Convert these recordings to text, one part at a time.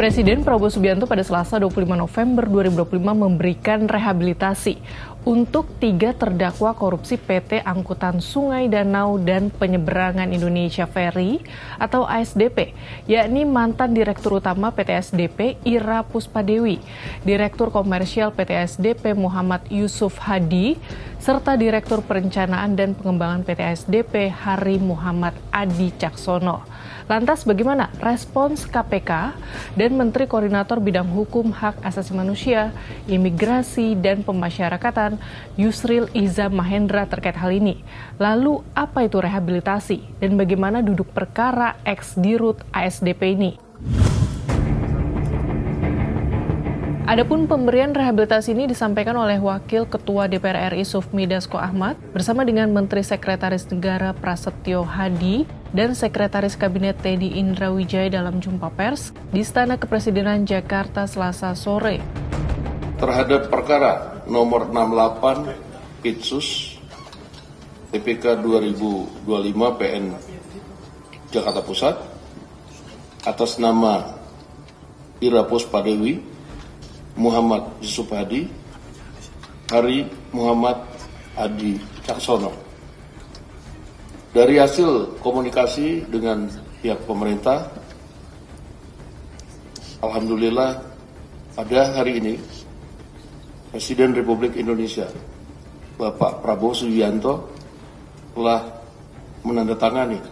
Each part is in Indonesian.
Presiden Prabowo Subianto pada Selasa 25 November 2025 memberikan rehabilitasi untuk 3 terdakwa korupsi PT Angkutan Sungai Danau dan Penyeberangan Indonesia Ferry atau ASDP, yakni mantan Direktur Utama PT ASDP Ira Puspadewi, Direktur Komersial PT ASDP Muhammad Yusuf Hadi, serta Direktur Perencanaan dan Pengembangan PT ASDP Hari Muhammad Adi Caksono. Lantas bagaimana respons KPK dan Menteri Koordinator Bidang Hukum Hak Asasi Manusia, Imigrasi dan Pemasyarakatan Yusril Iza Mahendra terkait hal ini? Lalu apa itu rehabilitasi dan bagaimana duduk perkara ex-dirut ASDP ini? Adapun pemberian rehabilitasi ini disampaikan oleh Wakil Ketua DPR RI Sufmi Dasko Ahmad bersama dengan Menteri Sekretaris Negara Prasetyo Hadi dan Sekretaris Kabinet Teddy Indra Wijaya dalam jumpa pers di Istana Kepresidenan Jakarta Selasa sore. Terhadap perkara nomor 68 Pitsus TPK 2025 PN Jakarta Pusat atas nama Ira Puspadewi, Muhammad Yusuf Hadi, Hari Muhammad Adi Caksono. Dari hasil komunikasi dengan pihak pemerintah, alhamdulillah pada hari ini Presiden Republik Indonesia Bapak Prabowo Subianto telah menandatangani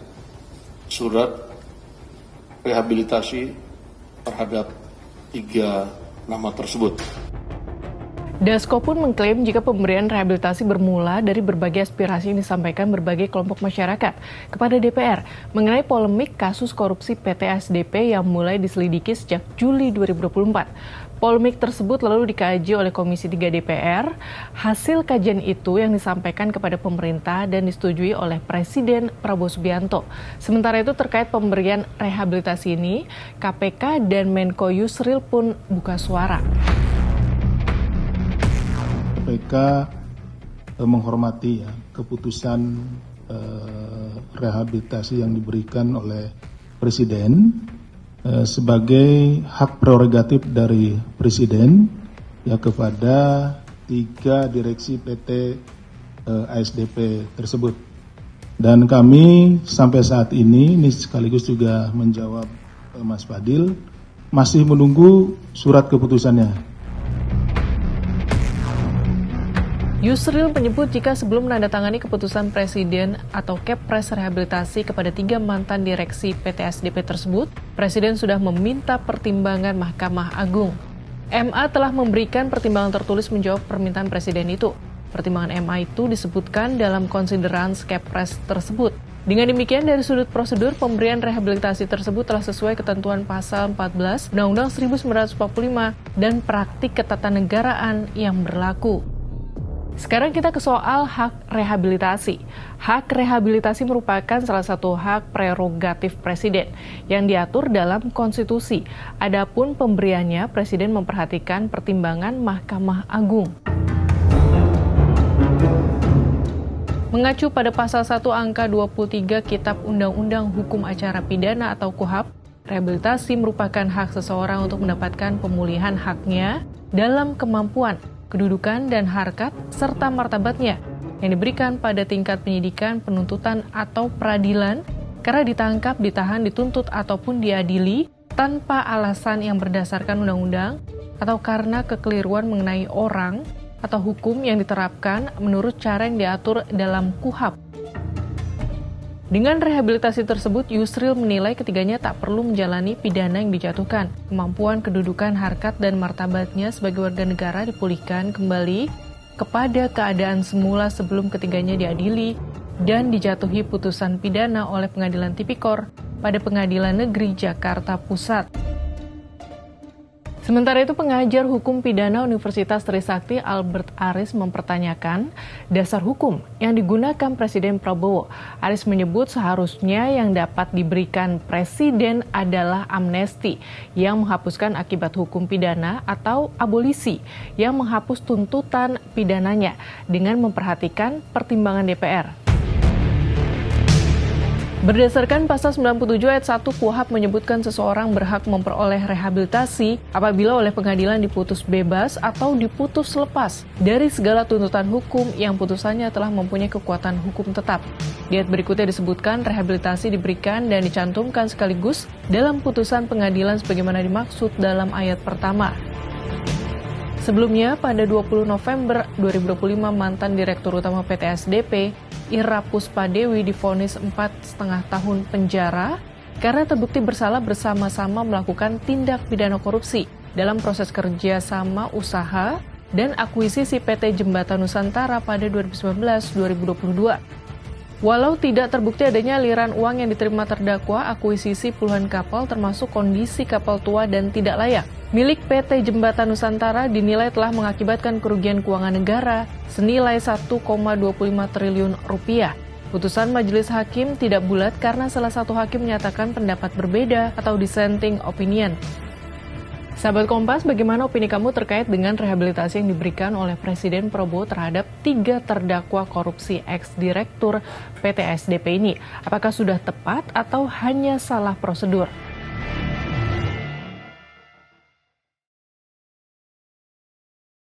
surat rehabilitasi terhadap 3 nama tersebut. Dasko pun mengklaim jika pemberian rehabilitasi bermula dari berbagai aspirasi yang disampaikan berbagai kelompok masyarakat kepada DPR mengenai polemik kasus korupsi PT ASDP yang mulai diselidiki sejak Juli 2024. Polemik tersebut lalu dikaji oleh Komisi 3 DPR. Hasil kajian itu yang disampaikan kepada pemerintah dan disetujui oleh Presiden Prabowo Subianto. Sementara itu terkait pemberian rehabilitasi ini, KPK dan Menko Yusril pun buka suara. KPK menghormati keputusan rehabilitasi yang diberikan oleh Presiden sebagai hak prerogatif dari Presiden kepada 3 direksi PT ASDP tersebut. Dan kami sampai saat ini sekaligus juga menjawab Mas Fadil, masih menunggu surat keputusannya. Yusril menyebut jika sebelum menandatangani keputusan Presiden atau Kepres rehabilitasi kepada 3 mantan direksi PT ASDP tersebut, Presiden sudah meminta pertimbangan Mahkamah Agung. MA telah memberikan pertimbangan tertulis menjawab permintaan Presiden itu. Pertimbangan MA itu disebutkan dalam konsideran Kepres tersebut. Dengan demikian, dari sudut prosedur, pemberian rehabilitasi tersebut telah sesuai ketentuan pasal 14 Undang-Undang 1945 dan praktik ketatanegaraan yang berlaku. Sekarang kita ke soal hak rehabilitasi. Hak rehabilitasi merupakan salah satu hak prerogatif Presiden yang diatur dalam konstitusi. Adapun pemberiannya, Presiden memperhatikan pertimbangan Mahkamah Agung. Mengacu pada pasal 1 angka 23 Kitab Undang-Undang Hukum Acara Pidana atau KUHAP, rehabilitasi merupakan hak seseorang untuk mendapatkan pemulihan haknya dalam kemampuan, kedudukan dan harkat serta martabatnya yang diberikan pada tingkat penyidikan, penuntutan atau peradilan karena ditangkap, ditahan, dituntut ataupun diadili tanpa alasan yang berdasarkan undang-undang atau karena kekeliruan mengenai orang atau hukum yang diterapkan menurut cara yang diatur dalam KUHAP. Dengan rehabilitasi tersebut, Yusril menilai ketiganya tak perlu menjalani pidana yang dijatuhkan. Kemampuan, kedudukan, harkat, dan martabatnya sebagai warga negara dipulihkan kembali kepada keadaan semula sebelum ketiganya diadili dan dijatuhi putusan pidana oleh Pengadilan Tipikor pada Pengadilan Negeri Jakarta Pusat. Sementara itu, pengajar hukum pidana Universitas Trisakti Albert Aris mempertanyakan dasar hukum yang digunakan Presiden Prabowo. Aris menyebut seharusnya yang dapat diberikan Presiden adalah amnesti yang menghapuskan akibat hukum pidana atau abolisi yang menghapus tuntutan pidananya dengan memperhatikan pertimbangan DPR. Berdasarkan pasal 97 ayat 1 KUHP menyebutkan seseorang berhak memperoleh rehabilitasi apabila oleh pengadilan diputus bebas atau diputus lepas dari segala tuntutan hukum yang putusannya telah mempunyai kekuatan hukum tetap. Di ayat berikutnya disebutkan rehabilitasi diberikan dan dicantumkan sekaligus dalam putusan pengadilan sebagaimana dimaksud dalam ayat pertama. Sebelumnya, pada 20 November 2025, mantan Direktur Utama PT SDP, Ira Puspadewi divonis 4,5 tahun penjara karena terbukti bersalah bersama-sama melakukan tindak pidana korupsi dalam proses kerja sama usaha dan akuisisi PT Jembatan Nusantara pada 2019-2022. Walau tidak terbukti adanya aliran uang yang diterima terdakwa, akuisisi puluhan kapal termasuk kondisi kapal tua dan tidak layak milik PT Jembatan Nusantara dinilai telah mengakibatkan kerugian keuangan negara senilai 1,25 triliun rupiah. Putusan majelis hakim tidak bulat karena salah satu hakim menyatakan pendapat berbeda atau dissenting opinion. Sahabat Kompas, bagaimana opini kamu terkait dengan rehabilitasi yang diberikan oleh Presiden Prabowo terhadap 3 terdakwa korupsi ex-direktur PT SDP ini? Apakah sudah tepat atau hanya salah prosedur?